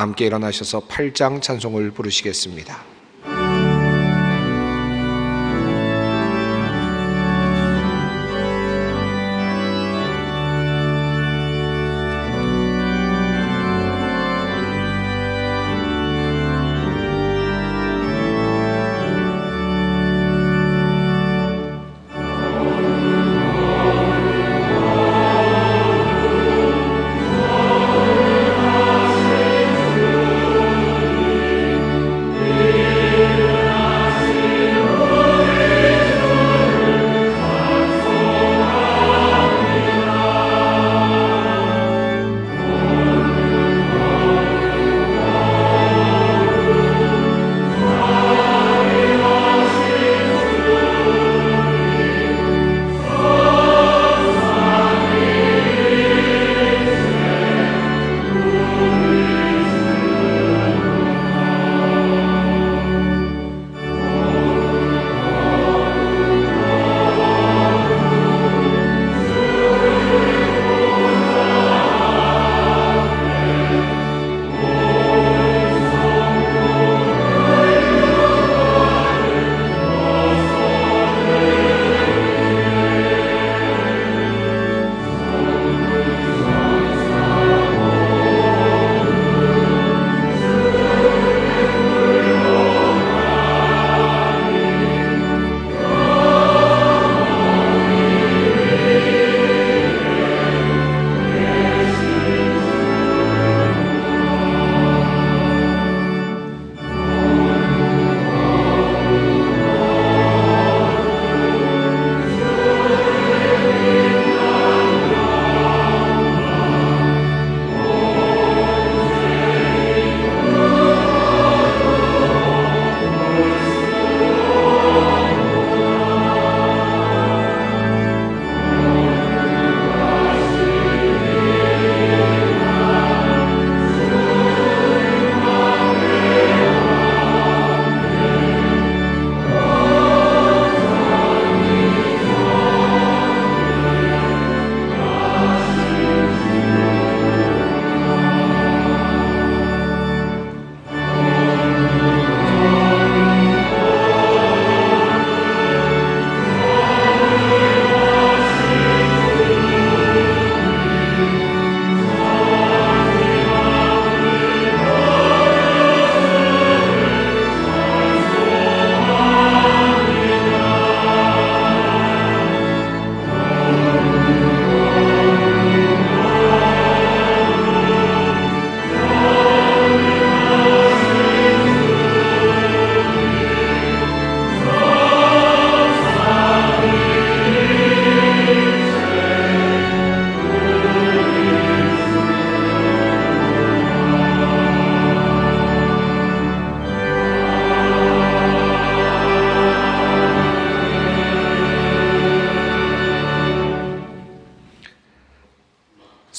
함께 일어나셔서 8장 찬송을 부르시겠습니다.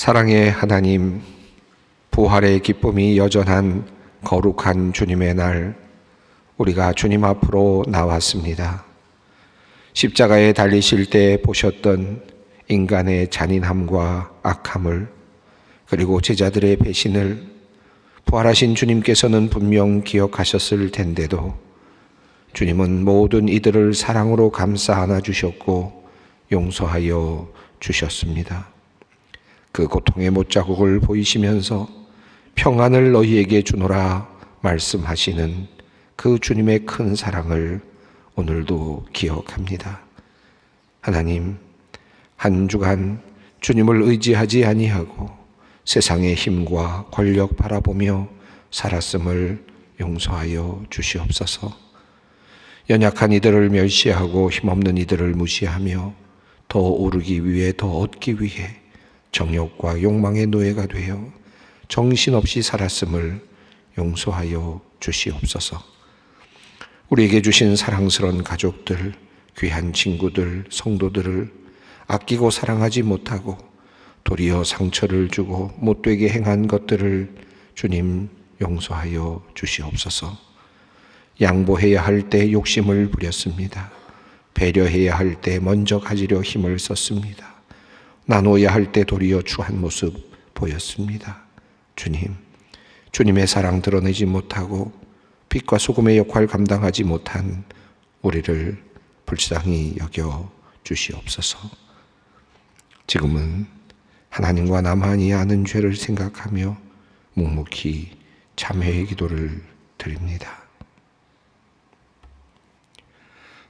사랑의 하나님, 부활의 기쁨이 여전한 거룩한 주님의 날, 우리가 주님 앞으로 나왔습니다. 십자가에 달리실 때 보셨던 인간의 잔인함과 악함을, 그리고 제자들의 배신을 부활하신 주님께서는 분명 기억하셨을 텐데도 주님은 모든 이들을 사랑으로 감싸 안아주셨고 용서하여 주셨습니다. 그 고통의 못자국을 보이시면서 평안을 너희에게 주노라 말씀하시는 그 주님의 큰 사랑을 오늘도 기억합니다. 하나님, 한 주간 주님을 의지하지 아니하고 세상의 힘과 권력 바라보며 살았음을 용서하여 주시옵소서. 연약한 이들을 멸시하고 힘없는 이들을 무시하며 더 오르기 위해, 더 얻기 위해 정욕과 욕망의 노예가 되어 정신없이 살았음을 용서하여 주시옵소서. 우리에게 주신 사랑스러운 가족들, 귀한 친구들, 성도들을 아끼고 사랑하지 못하고 도리어 상처를 주고 못되게 행한 것들을 주님 용서하여 주시옵소서. 양보해야 할 때 욕심을 부렸습니다. 배려해야 할 때 먼저 가지려 힘을 썼습니다. 나눠야 할 때 도리어 추한 모습 보였습니다. 주님, 주님의 사랑 드러내지 못하고 빛과 소금의 역할 감당하지 못한 우리를 불쌍히 여겨 주시옵소서. 지금은 하나님과 나만이 아는 죄를 생각하며 묵묵히 참회의 기도를 드립니다.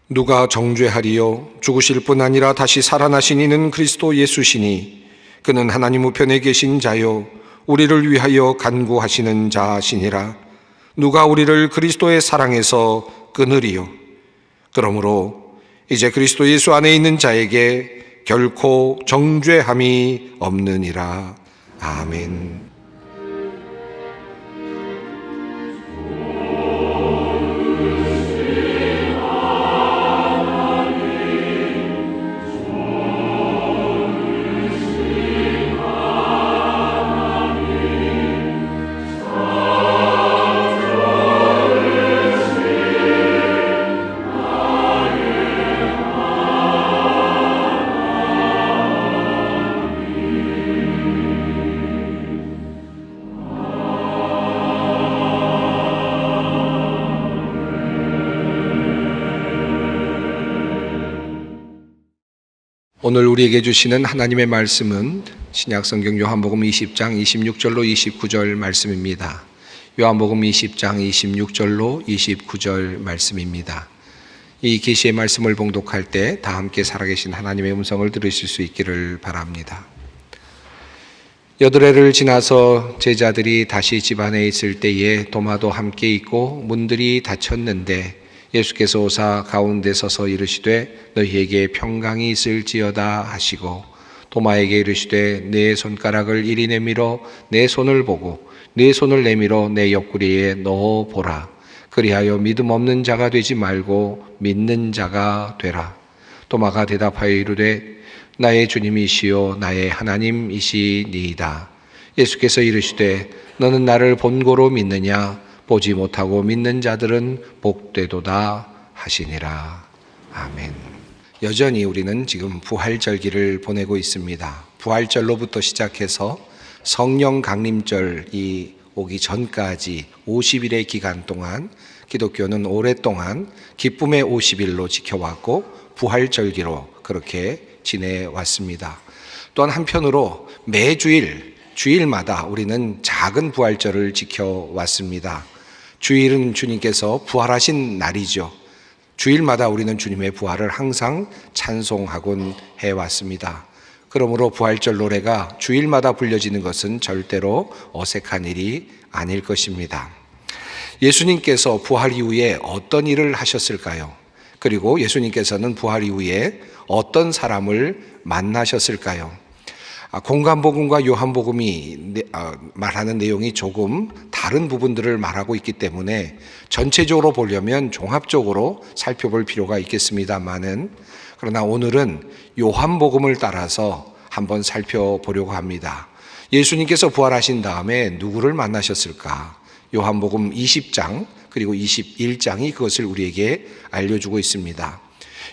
누가 정죄하리요? 죽으실 뿐 아니라 다시 살아나신 이는 그리스도 예수시니 그는 하나님 우편에 계신 자요 우리를 위하여 간구하시는 자시니라. 누가 우리를 그리스도의 사랑에서 끊으리요? 그러므로 이제 그리스도 예수 안에 있는 자에게 결코 정죄함이 없느니라. 아멘. 오늘 우리에게 주시는 하나님의 말씀은 신약성경 요한복음 20장 26절로 29절 말씀입니다. 요한복음 20장 26절로 29절 말씀입니다. 이 계시의 말씀을 봉독할 때 다 함께 살아계신 하나님의 음성을 들으실 수 있기를 바랍니다. 여드레를 지나서 제자들이 다시 집 안에 있을 때에 도마도 함께 있고 문들이 닫혔는데 예수께서 오사 가운데 서서 이르시되 너희에게 평강이 있을지어다 하시고 도마에게 이르시되 내 손가락을 이리 내밀어 내 손을 보고 내 손을 내밀어 내 옆구리에 넣어 보라. 그리하여 믿음 없는 자가 되지 말고 믿는 자가 되라. 도마가 대답하여 이르되 나의 주님이시요 나의 하나님이시니이다. 예수께서 이르시되 너는 나를 본고로 믿느냐? 보지 못하고 믿는 자들은 복되도다 하시니라. 아멘. 여전히 우리는 지금 부활절기를 보내고 있습니다. 부활절로부터 시작해서 성령 강림절이 오기 전까지 50일의 기간 동안 기독교는 오랫동안 기쁨의 50일로 지켜왔고 부활절기로 그렇게 지내왔습니다. 또한 한편으로 매주일 주일마다 우리는 작은 부활절을 지켜왔습니다. 주일은 주님께서 부활하신 날이죠. 주일마다 우리는 주님의 부활을 항상 찬송하곤 해왔습니다. 그러므로 부활절 노래가 주일마다 불려지는 것은 절대로 어색한 일이 아닐 것입니다. 예수님께서 부활 이후에 어떤 일을 하셨을까요? 그리고 예수님께서는 부활 이후에 어떤 사람을 만나셨을까요? 공관복음과 요한복음이 말하는 내용이 조금 다른 부분들을 말하고 있기 때문에 전체적으로 보려면 종합적으로 살펴볼 필요가 있겠습니다만은 그러나 오늘은 요한복음을 따라서 한번 살펴보려고 합니다. 예수님께서 부활하신 다음에 누구를 만나셨을까? 요한복음 20장 그리고 21장이 그것을 우리에게 알려주고 있습니다.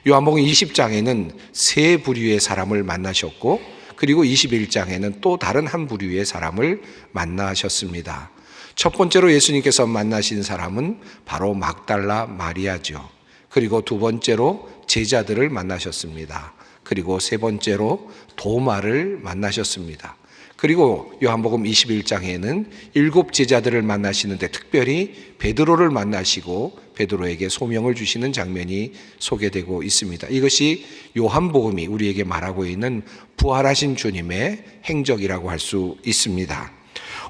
요한복음 20장에는 세 부류의 사람을 만나셨고 그리고 21장에는 또 다른 한 부류의 사람을 만나셨습니다. 첫 번째로 예수님께서 만나신 사람은 바로 막달라 마리아죠. 그리고 두 번째로 제자들을 만나셨습니다. 그리고 세 번째로 도마를 만나셨습니다. 그리고 요한복음 21장에는 7 제자들을 만나시는데 특별히 베드로를 만나시고 베드로에게 소명을 주시는 장면이 소개되고 있습니다. 이것이 요한복음이 우리에게 말하고 있는 부활하신 주님의 행적이라고 할 수 있습니다.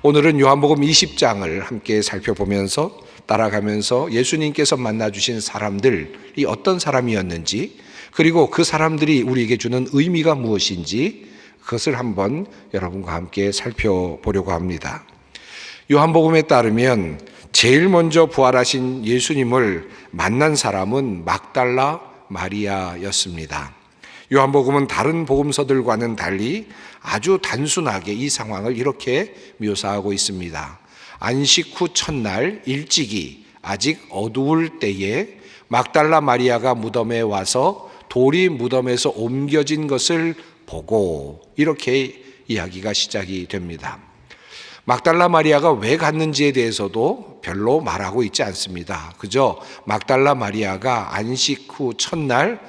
오늘은 요한복음 20장을 함께 살펴보면서 따라가면서 예수님께서 만나주신 사람들이 어떤 사람이었는지 그리고 그 사람들이 우리에게 주는 의미가 무엇인지 그것을 한번 여러분과 함께 살펴보려고 합니다. 요한복음에 따르면 제일 먼저 부활하신 예수님을 만난 사람은 막달라 마리아였습니다. 요한복음은 다른 복음서들과는 달리 아주 단순하게 이 상황을 이렇게 묘사하고 있습니다. 안식 후 첫날 일찍이 아직 어두울 때에 막달라 마리아가 무덤에 와서 돌이 무덤에서 옮겨진 것을 보고 이렇게 이야기가 시작이 됩니다. 막달라 마리아가 왜 갔는지에 대해서도 별로 말하고 있지 않습니다. 그저 막달라 마리아가 안식 후 첫날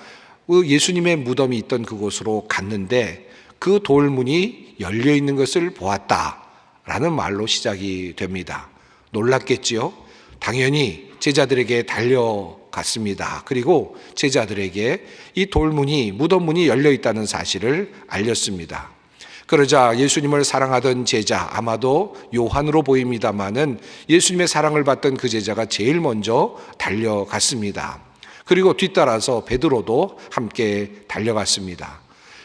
예수님의 무덤이 있던 그곳으로 갔는데 그 돌문이 열려 있는 것을 보았다라는 말로 시작이 됩니다. 놀랐겠지요? 당연히 제자들에게 달려갔습니다. 그리고 제자들에게 이 돌문이, 무덤 문이 열려 있다는 사실을 알렸습니다. 그러자 예수님을 사랑하던 제자, 아마도 요한으로 보입니다마는 예수님의 사랑을 받던 그 제자가 제일 먼저 달려갔습니다. 그리고 뒤따라서 베드로도 함께 달려갔습니다.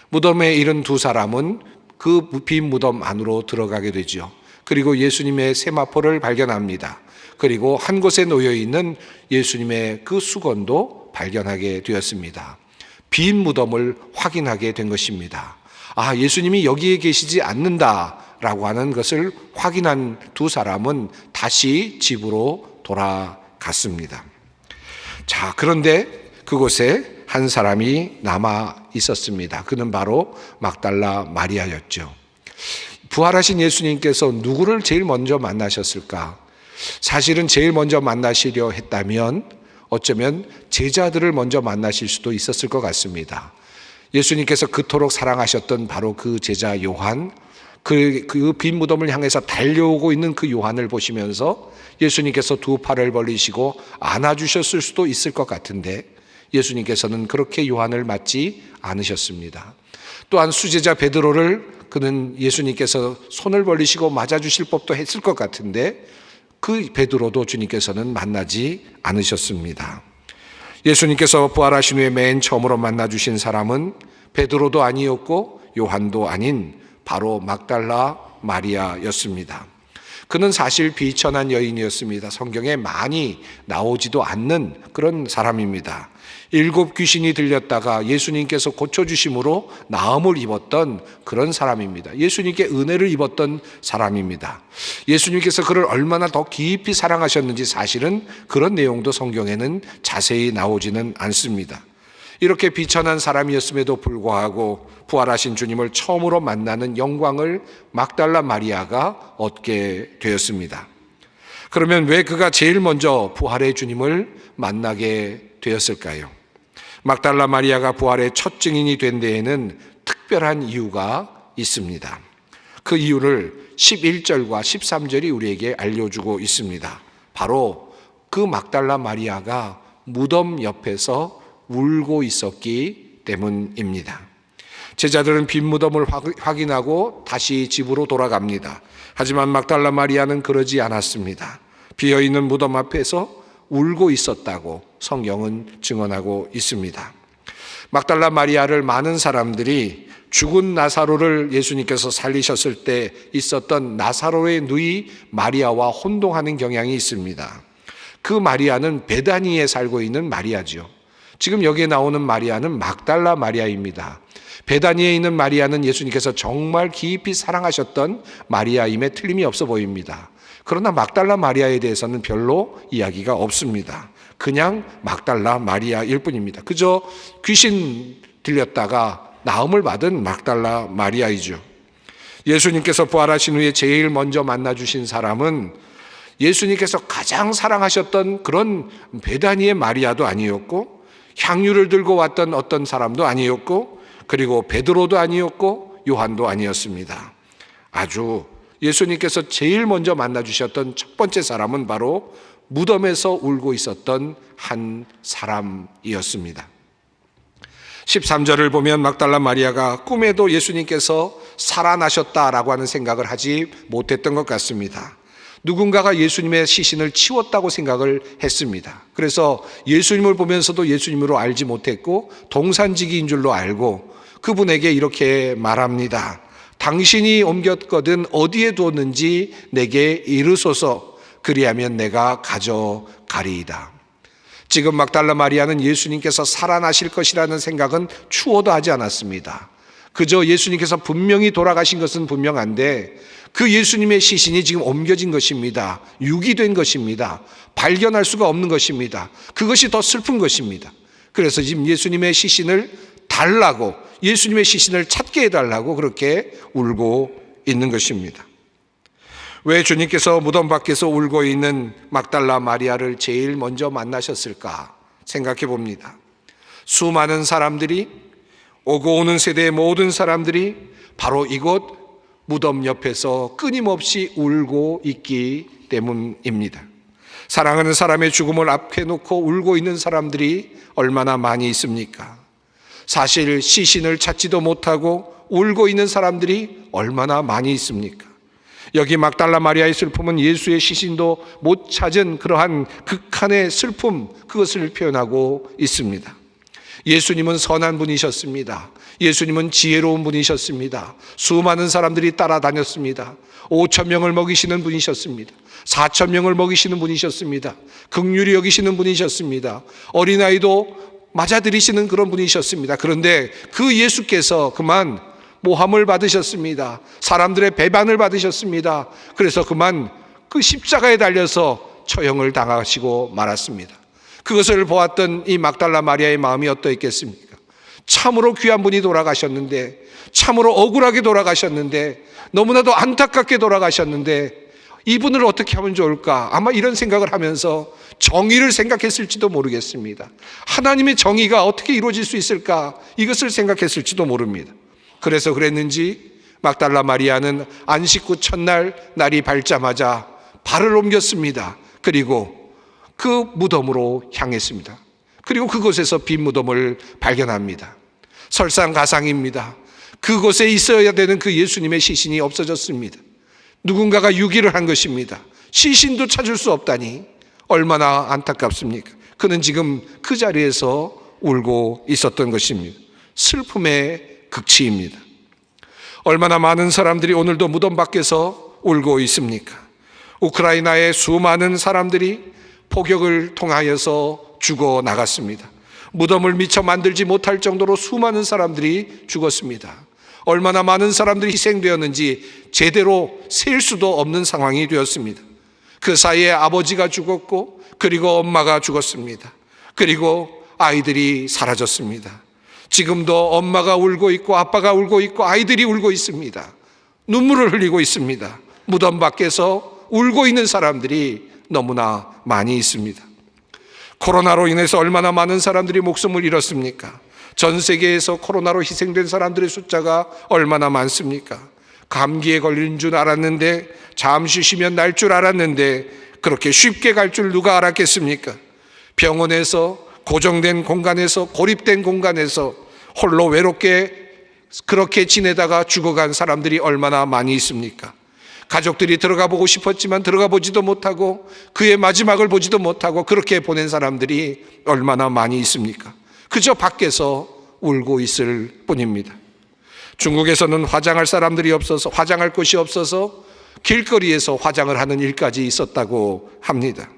무덤에 이른 두 사람은 그 빈 무덤 안으로 들어가게 되죠. 그리고 예수님의 세마포를 발견합니다. 그리고 한 곳에 놓여 있는 예수님의 그 수건도 발견하게 되었습니다. 빈 무덤을 확인하게 된 것입니다. 아, 예수님이 여기에 계시지 않는다라고 하는 것을 확인한 두 사람은 다시 집으로 돌아갔습니다. 자, 그런데 그곳에 한 사람이 남아 있었습니다. 그는 바로 막달라 마리아였죠. 부활하신 예수님께서 누구를 제일 먼저 만나셨을까? 사실은 제일 먼저 만나시려 했다면 어쩌면 제자들을 먼저 만나실 수도 있었을 것 같습니다. 예수님께서 그토록 사랑하셨던 바로 그 제자 요한, 그 빈 무덤을 향해서 달려오고 있는 그 요한을 보시면서 예수님께서 두 팔을 벌리시고 안아주셨을 수도 있을 것 같은데 예수님께서는 그렇게 요한을 맞지 않으셨습니다. 또한 수제자 베드로를 그는 예수님께서 손을 벌리시고 맞아주실 법도 했을 것 같은데 그 베드로도 주님께서는 만나지 않으셨습니다. 예수님께서 부활하신 후에 맨 처음으로 만나주신 사람은 베드로도 아니었고 요한도 아닌 바로 막달라 마리아였습니다. 그는 사실 비천한 여인이었습니다. 성경에 많이 나오지도 않는 그런 사람입니다. 7 귀신이 들렸다가 예수님께서 고쳐주심으로 나음을 입었던 그런 사람입니다. 예수님께 은혜를 입었던 사람입니다. 예수님께서 그를 얼마나 더 깊이 사랑하셨는지 사실은 그런 내용도 성경에는 자세히 나오지는 않습니다. 이렇게 비천한 사람이었음에도 불구하고 부활하신 주님을 처음으로 만나는 영광을 막달라 마리아가 얻게 되었습니다. 그러면 왜 그가 제일 먼저 부활의 주님을 만나게 되었을까요? 막달라 마리아가 부활의 첫 증인이 된 데에는 특별한 이유가 있습니다. 그 이유를 11절과 13절이 우리에게 알려주고 있습니다. 바로 그 막달라 마리아가 무덤 옆에서 울고 있었기 때문입니다. 제자들은 빈 무덤을 확인하고 다시 집으로 돌아갑니다. 하지만 막달라 마리아는 그러지 않았습니다. 비어있는 무덤 앞에서 울고 있었다고 성경은 증언하고 있습니다. 막달라 마리아를 많은 사람들이 죽은 나사로를 예수님께서 살리셨을 때 있었던 나사로의 누이 마리아와 혼동하는 경향이 있습니다. 그 마리아는 베다니에 살고 있는 마리아죠. 지금 여기에 나오는 마리아는 막달라 마리아입니다. 베다니에 있는 마리아는 예수님께서 정말 깊이 사랑하셨던 마리아임에 틀림이 없어 보입니다. 그러나 막달라 마리아에 대해서는 별로 이야기가 없습니다. 그냥 막달라 마리아일 뿐입니다. 그저 귀신 들렸다가 나음을 받은 막달라 마리아이죠. 예수님께서 부활하신 후에 제일 먼저 만나주신 사람은 예수님께서 가장 사랑하셨던 그런 베다니의 마리아도 아니었고 향유를 들고 왔던 어떤 사람도 아니었고 그리고 베드로도 아니었고 요한도 아니었습니다. 아주 예수님께서 제일 먼저 만나주셨던 첫 번째 사람은 바로 무덤에서 울고 있었던 한 사람이었습니다. 13절을 보면 막달라 마리아가 꿈에도 예수님께서 살아나셨다라고 하는 생각을 하지 못했던 것 같습니다. 누군가가 예수님의 시신을 치웠다고 생각을 했습니다. 그래서 예수님을 보면서도 예수님으로 알지 못했고 동산지기인 줄로 알고 그분에게 이렇게 말합니다. 당신이 옮겼거든 어디에 두었는지 내게 이르소서. 그리하면 내가 가져가리이다. 지금 막달라 마리아는 예수님께서 살아나실 것이라는 생각은 추호도 하지 않았습니다. 그저 예수님께서 분명히 돌아가신 것은 분명한데 그 예수님의 시신이 지금 옮겨진 것입니다. 유기된 것입니다. 발견할 수가 없는 것입니다. 그것이 더 슬픈 것입니다. 그래서 지금 예수님의 시신을 달라고, 예수님의 시신을 찾게 해달라고 그렇게 울고 있는 것입니다. 왜 주님께서 무덤 밖에서 울고 있는 막달라 마리아를 제일 먼저 만나셨을까 생각해 봅니다. 수많은 사람들이, 오고 오는 세대의 모든 사람들이 바로 이곳 무덤 옆에서 끊임없이 울고 있기 때문입니다. 사랑하는 사람의 죽음을 앞에 놓고 울고 있는 사람들이 얼마나 많이 있습니까? 사실 시신을 찾지도 못하고 울고 있는 사람들이 얼마나 많이 있습니까? 여기 막달라 마리아의 슬픔은 예수의 시신도 못 찾은 그러한 극한의 슬픔, 그것을 표현하고 있습니다. 예수님은 선한 분이셨습니다. 예수님은 지혜로운 분이셨습니다. 수많은 사람들이 따라다녔습니다. 5,000명을 먹이시는 분이셨습니다. 4,000명을 먹이시는 분이셨습니다. 긍휼히 여기시는 분이셨습니다. 어린아이도 맞아들이시는 그런 분이셨습니다. 그런데 그 예수께서 그만 모함을 받으셨습니다. 사람들의 배반을 받으셨습니다. 그래서 그만 그 십자가에 달려서 처형을 당하시고 말았습니다. 그것을 보았던 이 막달라 마리아의 마음이 어떠했겠습니까? 참으로 귀한 분이 돌아가셨는데, 참으로 억울하게 돌아가셨는데, 너무나도 안타깝게 돌아가셨는데 이분을 어떻게 하면 좋을까? 아마 이런 생각을 하면서 정의를 생각했을지도 모르겠습니다. 하나님의 정의가 어떻게 이루어질 수 있을까? 이것을 생각했을지도 모릅니다. 그래서 그랬는지 막달라 마리아는 안식 후 첫날 날이 밝자마자 발을 옮겼습니다. 그리고 그 무덤으로 향했습니다. 그리고 그곳에서 빈 무덤을 발견합니다. 설상가상입니다. 그곳에 있어야 되는 그 예수님의 시신이 없어졌습니다. 누군가가 유기를 한 것입니다. 시신도 찾을 수 없다니 얼마나 안타깝습니까? 그는 지금 그 자리에서 울고 있었던 것입니다. 슬픔의 극치입니다. 얼마나 많은 사람들이 오늘도 무덤 밖에서 울고 있습니까? 우크라이나의 수많은 사람들이 폭격을 통하여서 죽어 나갔습니다. 무덤을 미처 만들지 못할 정도로 수많은 사람들이 죽었습니다. 얼마나 많은 사람들이 희생되었는지 제대로 셀 수도 없는 상황이 되었습니다. 그 사이에 아버지가 죽었고, 그리고 엄마가 죽었습니다. 그리고 아이들이 사라졌습니다. 지금도 엄마가 울고 있고 아빠가 울고 있고 아이들이 울고 있습니다. 눈물을 흘리고 있습니다. 무덤 밖에서 울고 있는 사람들이 너무나 많이 있습니다. 코로나로 인해서 얼마나 많은 사람들이 목숨을 잃었습니까? 전 세계에서 코로나로 희생된 사람들의 숫자가 얼마나 많습니까? 감기에 걸린 줄 알았는데, 잠시 쉬면 날 줄 알았는데 그렇게 쉽게 갈 줄 누가 알았겠습니까? 병원에서, 고정된 공간에서, 고립된 공간에서 홀로 외롭게 그렇게 지내다가 죽어간 사람들이 얼마나 많이 있습니까? 가족들이 들어가 보고 싶었지만 들어가 보지도 못하고 그의 마지막을 보지도 못하고 그렇게 보낸 사람들이 얼마나 많이 있습니까? 그저 밖에서 울고 있을 뿐입니다. 중국에서는 화장할 사람들이 없어서, 화장할 곳이 없어서 길거리에서 화장을 하는 일까지 있었다고 합니다.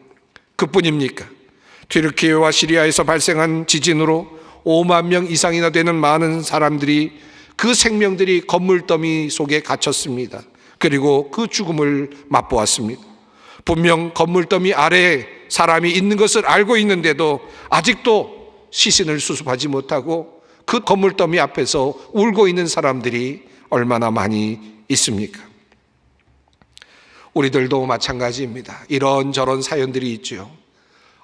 그뿐입니까? 튀르키예와 시리아에서 발생한 지진으로 5만 명 이상이나 되는 많은 사람들이, 그 생명들이 건물더미 속에 갇혔습니다. 그리고 그 죽음을 맛보았습니다. 분명 건물더미 아래에 사람이 있는 것을 알고 있는데도 아직도 시신을 수습하지 못하고 그 건물더미 앞에서 울고 있는 사람들이 얼마나 많이 있습니까? 우리들도 마찬가지입니다. 이런저런 사연들이 있죠.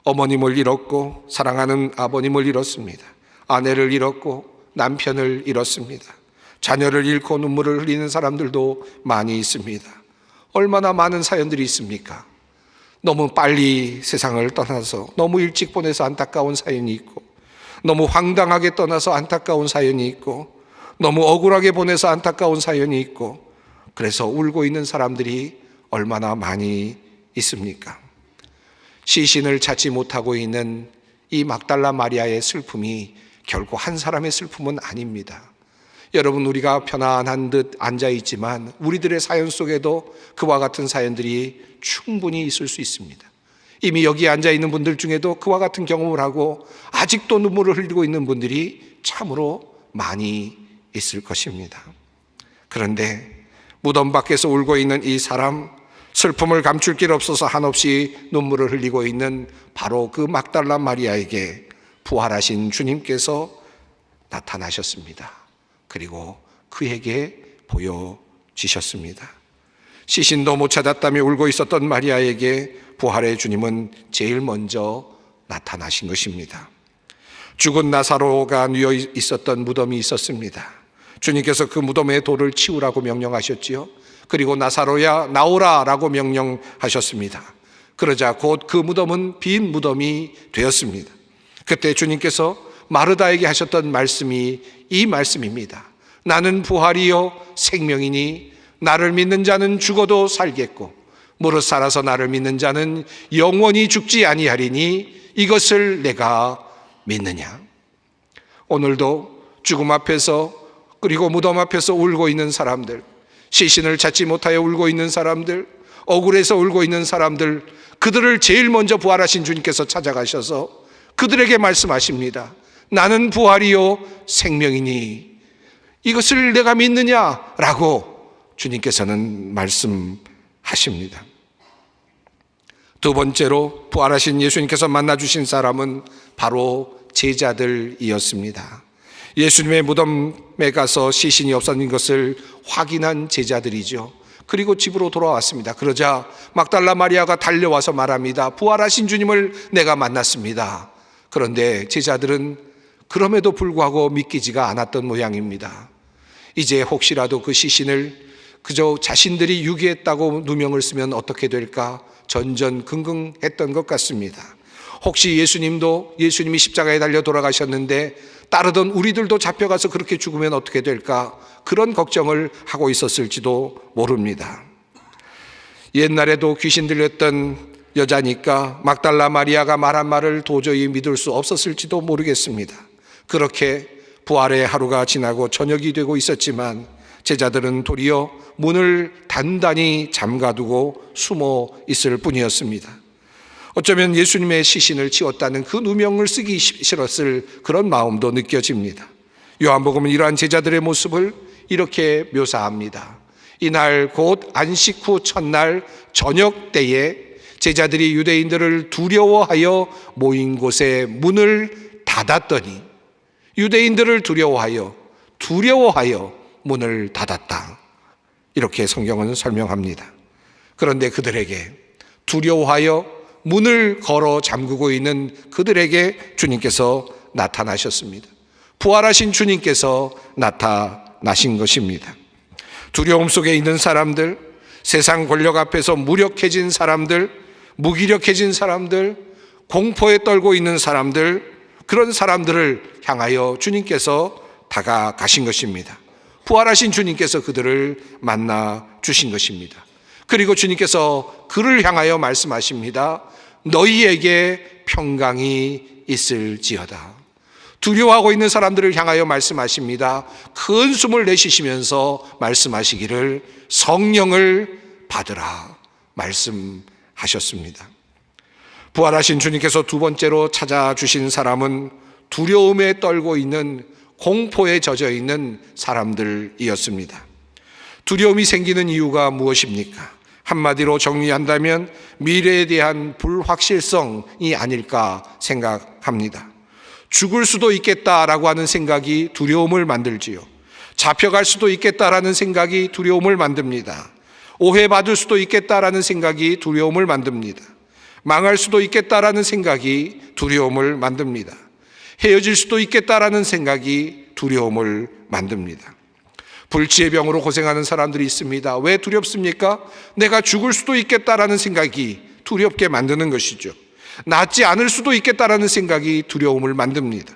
어머님을 잃었고 사랑하는 아버님을 잃었습니다. 아내를 잃었고 남편을 잃었습니다. 자녀를 잃고 눈물을 흘리는 사람들도 많이 있습니다. 얼마나 많은 사연들이 있습니까? 너무 빨리 세상을 떠나서, 너무 일찍 보내서 안타까운 사연이 있고, 너무 황당하게 떠나서 안타까운 사연이 있고, 너무 억울하게 보내서 안타까운 사연이 있고, 그래서 울고 있는 사람들이 얼마나 많이 있습니까? 시신을 찾지 못하고 있는 이 막달라 마리아의 슬픔이 결코 한 사람의 슬픔은 아닙니다. 여러분, 우리가 편안한 듯 앉아있지만 우리들의 사연 속에도 그와 같은 사연들이 충분히 있을 수 있습니다. 이미 여기 앉아있는 분들 중에도 그와 같은 경험을 하고 아직도 눈물을 흘리고 있는 분들이 참으로 많이 있을 것입니다. 그런데 무덤 밖에서 울고 있는 이 사람, 슬픔을 감출 길 없어서 한없이 눈물을 흘리고 있는 바로 그 막달라 마리아에게 부활하신 주님께서 나타나셨습니다. 그리고 그에게 보여지셨습니다. 시신도 못 찾았다며 울고 있었던 마리아에게 부활의 주님은 제일 먼저 나타나신 것입니다. 죽은 나사로가 누워 있었던 무덤이 있었습니다. 주님께서 그 무덤의 돌을 치우라고 명령하셨지요. 그리고 나사로야 나오라라고 명령하셨습니다. 그러자 곧 그 무덤은 빈 무덤이 되었습니다. 그때 주님께서 마르다에게 하셨던 말씀이 이 말씀입니다. 나는 부활이요 생명이니 나를 믿는 자는 죽어도 살겠고 무릇 살아서 나를 믿는 자는 영원히 죽지 아니하리니 이것을 내가 믿느냐. 오늘도 죽음 앞에서 그리고 무덤 앞에서 울고 있는 사람들, 시신을 찾지 못하여 울고 있는 사람들, 억울해서 울고 있는 사람들, 그들을 제일 먼저 부활하신 주님께서 찾아가셔서 그들에게 말씀하십니다. 나는 부활이요 생명이니 이것을 내가 믿느냐라고 주님께서는 말씀하십니다. 두 번째로 부활하신 예수님께서 만나주신 사람은 바로 제자들이었습니다. 예수님의 무덤에 가서 시신이 없어진 것을 확인한 제자들이죠. 그리고 집으로 돌아왔습니다. 그러자 막달라 마리아가 달려와서 말합니다. 부활하신 주님을 내가 만났습니다. 그런데 제자들은 그럼에도 불구하고 믿기지가 않았던 모양입니다. 이제 혹시라도 그 시신을 그저 자신들이 유기했다고 누명을 쓰면 어떻게 될까 전전긍긍했던 것 같습니다. 혹시 예수님이 십자가에 달려 돌아가셨는데 따르던 우리들도 잡혀가서 그렇게 죽으면 어떻게 될까 그런 걱정을 하고 있었을지도 모릅니다. 옛날에도 귀신 들렸던 여자니까 막달라 마리아가 말한 말을 도저히 믿을 수 없었을지도 모르겠습니다. 그렇게 부활의 하루가 지나고 저녁이 되고 있었지만 제자들은 도리어 문을 단단히 잠가두고 숨어 있을 뿐이었습니다. 어쩌면 예수님의 시신을 치웠다는 그 누명을 쓰기 싫었을 그런 마음도 느껴집니다. 요한복음은 이러한 제자들의 모습을 이렇게 묘사합니다. 이날 곧 안식 후 첫날 저녁 때에 제자들이 유대인들을 두려워하여 모인 곳에 문을 닫았더니 유대인들을 두려워하여 문을 닫았다. 이렇게 성경은 설명합니다. 그런데 그들에게 두려워하여 문을 걸어 잠그고 있는 그들에게 주님께서 나타나셨습니다. 부활하신 주님께서 나타나신 것입니다. 두려움 속에 있는 사람들, 세상 권력 앞에서 무력해진 사람들, 무기력해진 사람들, 공포에 떨고 있는 사람들, 그런 사람들을 향하여 주님께서 다가가신 것입니다. 부활하신 주님께서 그들을 만나 주신 것입니다. 그리고 주님께서 그를 향하여 말씀하십니다. 너희에게 평강이 있을지어다. 두려워하고 있는 사람들을 향하여 말씀하십니다. 큰 숨을 내쉬시면서 말씀하시기를 성령을 받으라 말씀하셨습니다. 부활하신 주님께서 두 번째로 찾아주신 사람은 두려움에 떨고 있는 공포에 젖어 있는 사람들이었습니다. 두려움이 생기는 이유가 무엇입니까? 한마디로 정리한다면 미래에 대한 불확실성이 아닐까 생각합니다. 죽을 수도 있겠다라고 하는 생각이 두려움을 만들지요. 잡혀갈 수도 있겠다라는 생각이 두려움을 만듭니다. 오해받을 수도 있겠다라는 생각이 두려움을 만듭니다. 망할 수도 있겠다라는 생각이 두려움을 만듭니다. 헤어질 수도 있겠다라는 생각이 두려움을 만듭니다. 불치의 병으로 고생하는 사람들이 있습니다. 왜 두렵습니까? 내가 죽을 수도 있겠다라는 생각이 두렵게 만드는 것이죠. 낫지 않을 수도 있겠다라는 생각이 두려움을 만듭니다.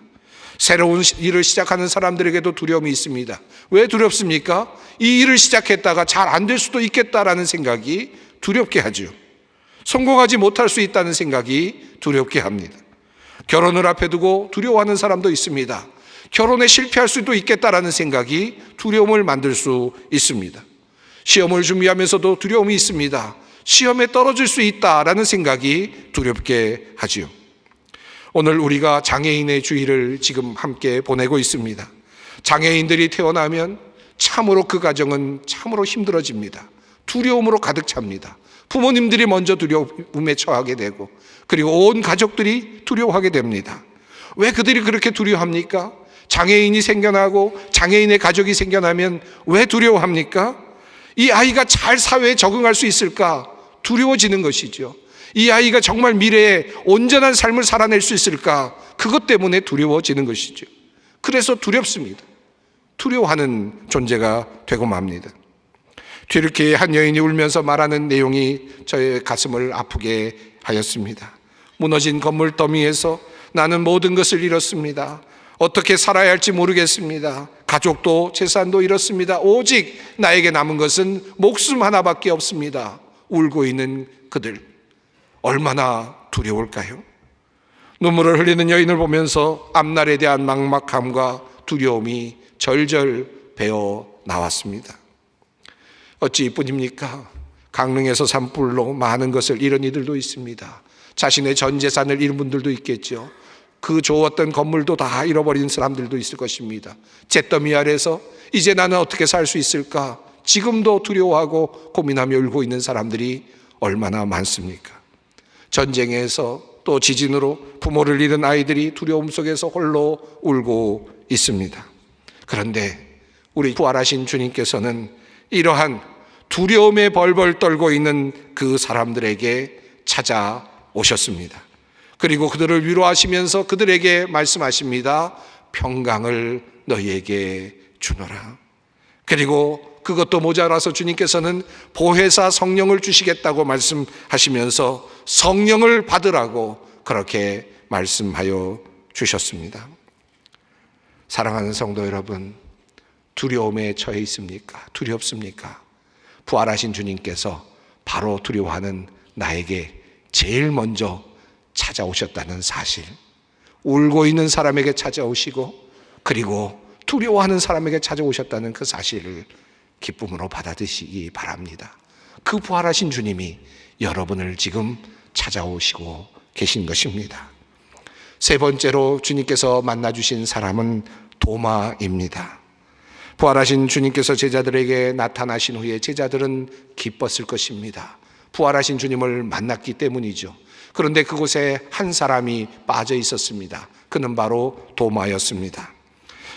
새로운 일을 시작하는 사람들에게도 두려움이 있습니다. 왜 두렵습니까? 이 일을 시작했다가 잘 안 될 수도 있겠다라는 생각이 두렵게 하죠. 성공하지 못할 수 있다는 생각이 두렵게 합니다. 결혼을 앞에 두고 두려워하는 사람도 있습니다. 결혼에 실패할 수도 있겠다라는 생각이 두려움을 만들 수 있습니다. 시험을 준비하면서도 두려움이 있습니다. 시험에 떨어질 수 있다라는 생각이 두렵게 하지요. 오늘 우리가 장애인의 주일을 지금 함께 보내고 있습니다. 장애인들이 태어나면 참으로 그 가정은 참으로 힘들어집니다. 두려움으로 가득 찹니다. 부모님들이 먼저 두려움에 처하게 되고 그리고 온 가족들이 두려워하게 됩니다. 왜 그들이 그렇게 두려워합니까? 장애인이 생겨나고 장애인의 가족이 생겨나면 왜 두려워합니까? 이 아이가 잘 사회에 적응할 수 있을까? 두려워지는 것이죠. 이 아이가 정말 미래에 온전한 삶을 살아낼 수 있을까? 그것 때문에 두려워지는 것이죠. 그래서 두렵습니다. 두려워하는 존재가 되고 맙니다. 튀르키예의 한 여인이 울면서 말하는 내용이 저의 가슴을 아프게 하였습니다. 무너진 건물 더미에서 나는 모든 것을 잃었습니다. 어떻게 살아야 할지 모르겠습니다. 가족도 재산도 잃었습니다. 오직 나에게 남은 것은 목숨 하나밖에 없습니다. 울고 있는 그들, 얼마나 두려울까요? 눈물을 흘리는 여인을 보면서 앞날에 대한 막막함과 두려움이 절절 배어 나왔습니다. 어찌 이뿐입니까? 강릉에서 산불로 많은 것을 잃은 이들도 있습니다. 자신의 전 재산을 잃은 분들도 있겠죠. 그 좋았던 건물도 다 잃어버린 사람들도 있을 것입니다. 잿더미 아래서 이제 나는 어떻게 살 수 있을까? 지금도 두려워하고 고민하며 울고 있는 사람들이 얼마나 많습니까? 전쟁에서 또 지진으로 부모를 잃은 아이들이 두려움 속에서 홀로 울고 있습니다. 그런데 우리 부활하신 주님께서는 이러한 두려움에 벌벌 떨고 있는 그 사람들에게 찾아오셨습니다. 그리고 그들을 위로하시면서 그들에게 말씀하십니다. 평강을 너희에게 주노라. 그리고 그것도 모자라서 주님께서는 보혜사 성령을 주시겠다고 말씀하시면서 성령을 받으라고 그렇게 말씀하여 주셨습니다. 사랑하는 성도 여러분, 두려움에 처해 있습니까? 두렵습니까? 부활하신 주님께서 바로 두려워하는 나에게 제일 먼저 찾아오셨다는 사실, 울고 있는 사람에게 찾아오시고 그리고 두려워하는 사람에게 찾아오셨다는 그 사실을 기쁨으로 받아들이시기 바랍니다. 그 부활하신 주님이 여러분을 지금 찾아오시고 계신 것입니다. 세 번째로 주님께서 만나주신 사람은 도마입니다. 부활하신 주님께서 제자들에게 나타나신 후에 제자들은 기뻤을 것입니다. 부활하신 주님을 만났기 때문이죠. 그런데 그곳에 한 사람이 빠져 있었습니다. 그는 바로 도마였습니다.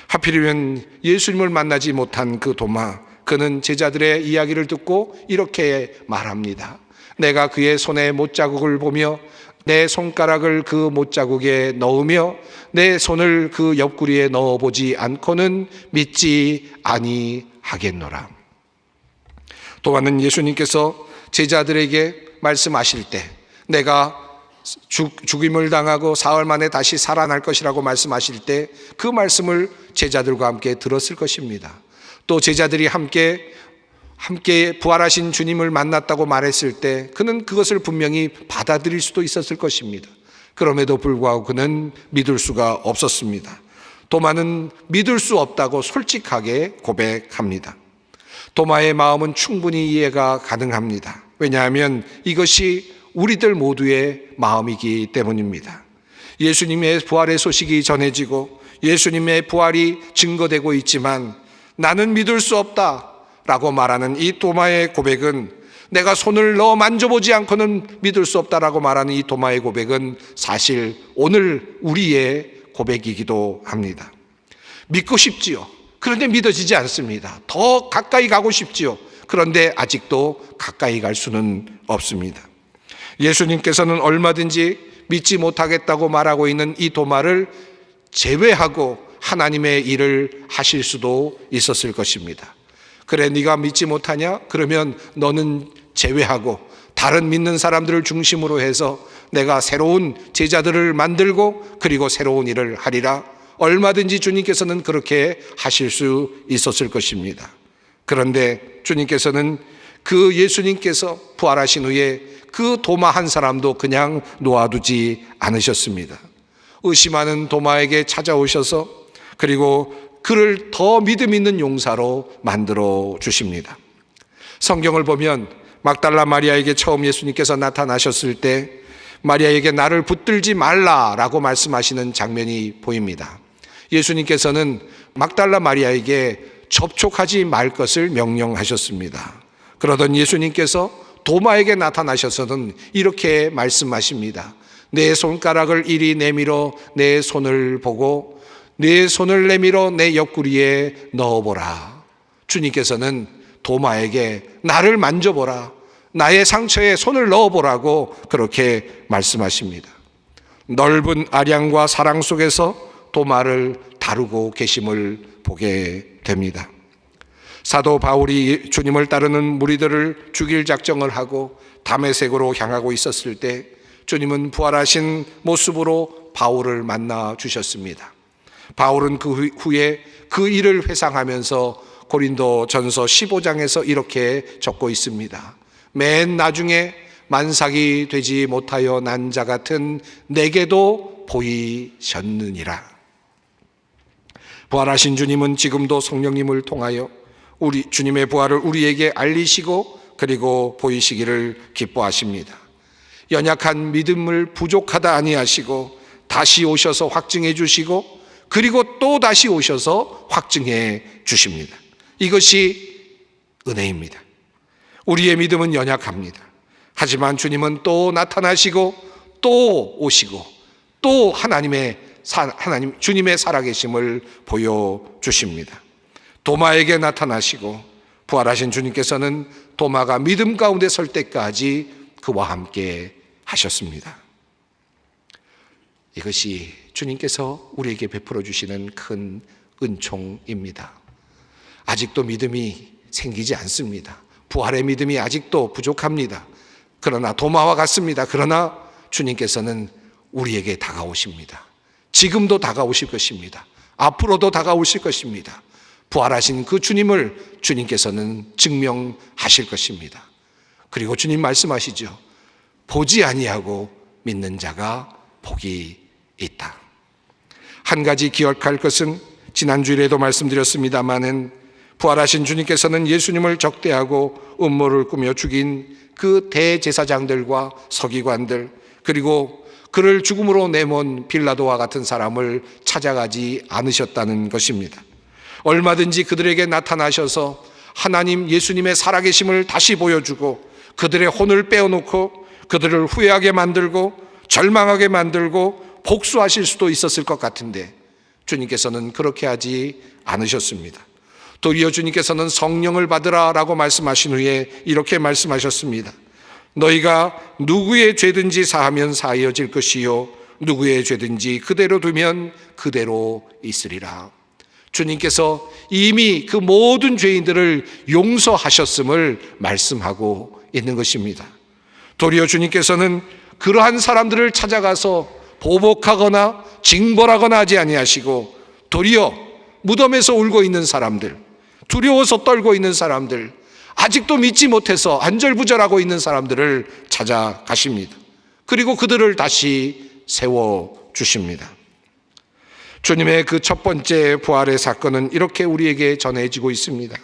하필이면 예수님을 만나지 못한 그 도마, 그는 제자들의 이야기를 듣고 이렇게 말합니다. 내가 그의 손에 못자국을 보며 내 손가락을 그 못자국에 넣으며 내 손을 그 옆구리에 넣어보지 않고는 믿지 아니하겠노라. 도마는 예수님께서 제자들에게 말씀하실 때 내가 죽임을 당하고 사흘 만에 다시 살아날 것이라고 말씀하실 때 그 말씀을 제자들과 함께 들었을 것입니다. 또 제자들이 함께 부활하신 주님을 만났다고 말했을 때 그는 그것을 분명히 받아들일 수도 있었을 것입니다. 그럼에도 불구하고 그는 믿을 수가 없었습니다. 도마는 믿을 수 없다고 솔직하게 고백합니다. 도마의 마음은 충분히 이해가 가능합니다. 왜냐하면 이것이 우리들 모두의 마음이기 때문입니다. 예수님의 부활의 소식이 전해지고 예수님의 부활이 증거되고 있지만 나는 믿을 수 없다 라고 말하는 이 도마의 고백은, 내가 손을 넣어 만져보지 않고는 믿을 수 없다라고 말하는 이 도마의 고백은 사실 오늘 우리의 고백이기도 합니다. 믿고 싶지요. 그런데 믿어지지 않습니다. 더 가까이 가고 싶지요. 그런데 아직도 가까이 갈 수는 없습니다. 예수님께서는 얼마든지 믿지 못하겠다고 말하고 있는 이 도마를 제외하고 하나님의 일을 하실 수도 있었을 것입니다. 그래, 네가 믿지 못하냐? 그러면 너는 제외하고 다른 믿는 사람들을 중심으로 해서 내가 새로운 제자들을 만들고 그리고 새로운 일을 하리라. 얼마든지 주님께서는 그렇게 하실 수 있었을 것입니다. 그런데 주님께서는 그 예수님께서 부활하신 후에 그 도마 한 사람도 그냥 놓아두지 않으셨습니다. 의심하는 도마에게 찾아오셔서 그리고 그를 더 믿음 있는 용사로 만들어 주십니다. 성경을 보면 막달라 마리아에게 처음 예수님께서 나타나셨을 때 마리아에게 나를 붙들지 말라라고 말씀하시는 장면이 보입니다. 예수님께서는 막달라 마리아에게 접촉하지 말 것을 명령하셨습니다. 그러던 예수님께서 도마에게 나타나셔서는 이렇게 말씀하십니다. 내 손가락을 이리 내밀어 내 손을 보고 내 손을 내밀어 내 옆구리에 넣어보라. 주님께서는 도마에게 나를 만져보라, 나의 상처에 손을 넣어보라고 그렇게 말씀하십니다. 넓은 아량과 사랑 속에서 도마를 다루고 계심을 보게 됩니다. 사도 바울이 주님을 따르는 무리들을 죽일 작정을 하고 다메섹으로 향하고 있었을 때 주님은 부활하신 모습으로 바울을 만나 주셨습니다. 바울은 그 후에 그 일을 회상하면서 고린도 전서 15장에서 이렇게 적고 있습니다. 맨 나중에 만삭이 되지 못하여 난 자 같은 내게도 보이셨느니라. 부활하신 주님은 지금도 성령님을 통하여 우리 주님의 부활을 우리에게 알리시고 그리고 보이시기를 기뻐하십니다. 연약한 믿음을 부족하다 아니하시고 다시 오셔서 확증해 주시고 그리고 또 다시 오셔서 확증해 주십니다. 이것이 은혜입니다. 우리의 믿음은 연약합니다. 하지만 주님은 또 나타나시고 또 오시고 또 하나님 주님의 살아계심을 보여주십니다. 도마에게 나타나시고 부활하신 주님께서는 도마가 믿음 가운데 설 때까지 그와 함께 하셨습니다. 이것이 주님께서 우리에게 베풀어 주시는 큰 은총입니다. 아직도 믿음이 생기지 않습니다. 부활의 믿음이 아직도 부족합니다. 그러나 도마와 같습니다. 그러나 주님께서는 우리에게 다가오십니다. 지금도 다가오실 것입니다. 앞으로도 다가오실 것입니다. 부활하신 그 주님을 주님께서는 증명하실 것입니다. 그리고 주님 말씀하시죠. 보지 아니하고 믿는 자가 복이 있다. 한 가지 기억할 것은 지난주일에도 말씀드렸습니다마는 부활하신 주님께서는 예수님을 적대하고 음모를 꾸며 죽인 그 대제사장들과 서기관들 그리고 그를 죽음으로 내몬 빌라도와 같은 사람을 찾아가지 않으셨다는 것입니다. 얼마든지 그들에게 나타나셔서 하나님 예수님의 살아계심을 다시 보여주고 그들의 혼을 빼어놓고 그들을 후회하게 만들고 절망하게 만들고 복수하실 수도 있었을 것 같은데 주님께서는 그렇게 하지 않으셨습니다. 도리어 주님께서는 성령을 받으라라고 말씀하신 후에 이렇게 말씀하셨습니다. 너희가 누구의 죄든지 사하면 사하여질 것이요 누구의 죄든지 그대로 두면 그대로 있으리라. 주님께서 이미 그 모든 죄인들을 용서하셨음을 말씀하고 있는 것입니다. 도리어 주님께서는 그러한 사람들을 찾아가서 보복하거나 징벌하거나 하지 아니하시고 도리어 무덤에서 울고 있는 사람들, 두려워서 떨고 있는 사람들, 아직도 믿지 못해서 안절부절하고 있는 사람들을 찾아가십니다. 그리고 그들을 다시 세워주십니다. 주님의 그 첫 번째 부활의 사건은 이렇게 우리에게 전해지고 있습니다.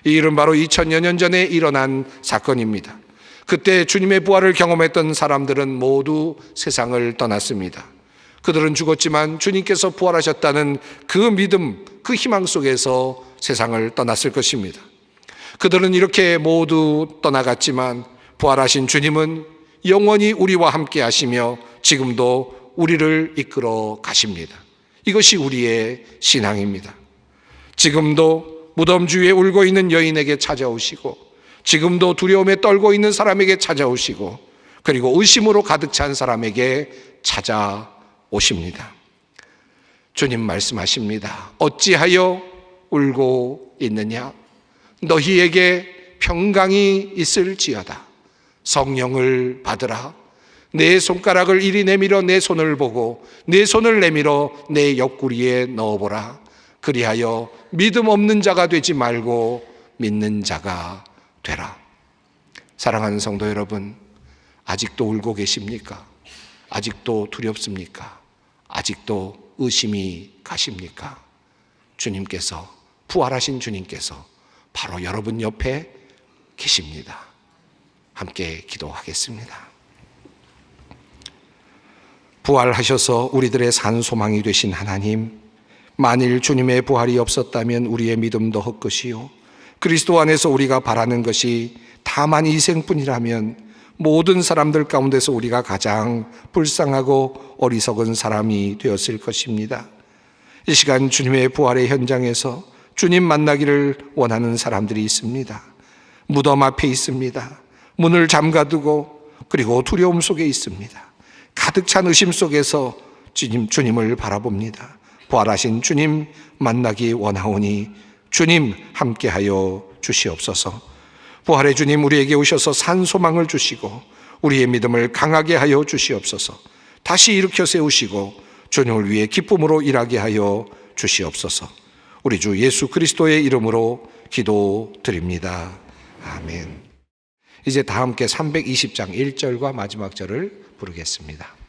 이 일은 바로 2000여 년 전에 일어난 사건입니다. 그때 주님의 부활을 경험했던 사람들은 모두 세상을 떠났습니다. 그들은 죽었지만 주님께서 부활하셨다는 그 믿음, 그 희망 속에서 세상을 떠났을 것입니다. 그들은 이렇게 모두 떠나갔지만 부활하신 주님은 영원히 우리와 함께 하시며 지금도 우리를 이끌어 가십니다. 이것이 우리의 신앙입니다. 지금도 무덤 주위에 울고 있는 여인에게 찾아오시고 지금도 두려움에 떨고 있는 사람에게 찾아오시고 그리고 의심으로 가득 찬 사람에게 찾아오십니다. 주님 말씀하십니다. 어찌하여 울고 있느냐? 너희에게 평강이 있을지어다. 성령을 받으라. 내 손가락을 이리 내밀어 내 손을 보고 내 손을 내밀어 내 옆구리에 넣어보라. 그리하여 믿음 없는 자가 되지 말고 믿는 자가 되라. 사랑하는 성도 여러분, 아직도 울고 계십니까? 아직도 두렵습니까? 아직도 의심이 가십니까? 주님께서, 부활하신 주님께서 바로 여러분 옆에 계십니다. 함께 기도하겠습니다. 부활하셔서 우리들의 산 소망이 되신 하나님, 만일 주님의 부활이 없었다면 우리의 믿음도 헛것이요 그리스도 안에서 우리가 바라는 것이 다만 희생뿐이라면 모든 사람들 가운데서 우리가 가장 불쌍하고 어리석은 사람이 되었을 것입니다. 이 시간 주님의 부활의 현장에서 주님 만나기를 원하는 사람들이 있습니다. 무덤 앞에 있습니다. 문을 잠가두고 그리고 두려움 속에 있습니다. 가득 찬 의심 속에서 주님을 바라봅니다. 부활하신 주님 만나기 원하오니 주님 함께하여 주시옵소서. 부활의 주님 우리에게 오셔서 산 소망을 주시고 우리의 믿음을 강하게 하여 주시옵소서. 다시 일으켜 세우시고 주님을 위해 기쁨으로 일하게 하여 주시옵소서. 우리 주 예수 그리스도의 이름으로 기도드립니다. 아멘. 이제 다 함께 320장 1절과 마지막 절을 부르겠습니다.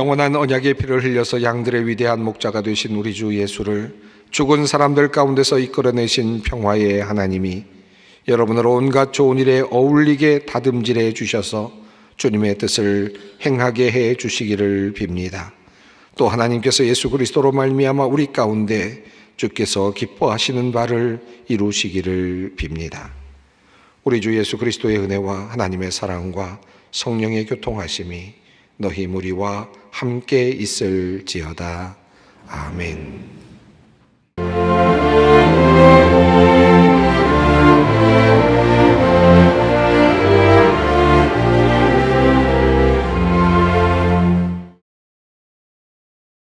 영원한 언약의 피를 흘려서 양들의 위대한 목자가 되신 우리 주 예수를 죽은 사람들 가운데서 이끌어내신 평화의 하나님이 여러분을 온갖 좋은 일에 어울리게 다듬질해 주셔서 주님의 뜻을 행하게 해 주시기를 빕니다. 또 하나님께서 예수 그리스도로 말미암아 우리 가운데 주께서 기뻐하시는 바를 이루시기를 빕니다. 우리 주 예수 그리스도의 은혜와 하나님의 사랑과 성령의 교통하심이 너희 무리와 함께 있을지어다. 아멘.